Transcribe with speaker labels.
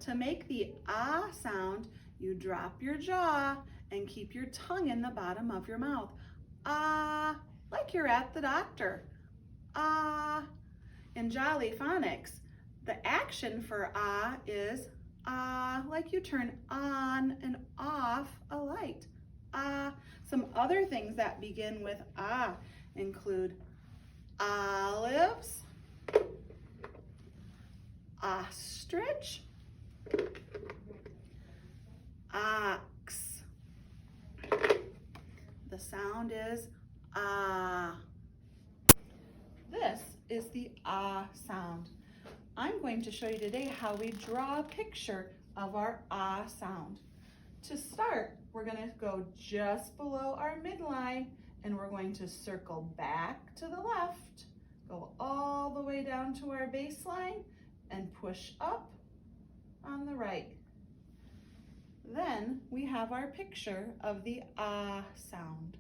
Speaker 1: To make the ah sound, you drop your jaw and keep your tongue in the bottom of your mouth. Ah, like you're at the doctor. Ah. In Jolly Phonics, the action for ah is ah, like you turn on and off a light. Ah. Some other things that begin with ah include olives, ostrich, ox. The sound is ah. This is the ah sound. I'm going to show you today how we draw a picture of our ah sound. To start, we're going to go just below our midline and we're going to circle back to the left, go all the way down to our baseline and push up on the right. Then we have our picture of the ah sound.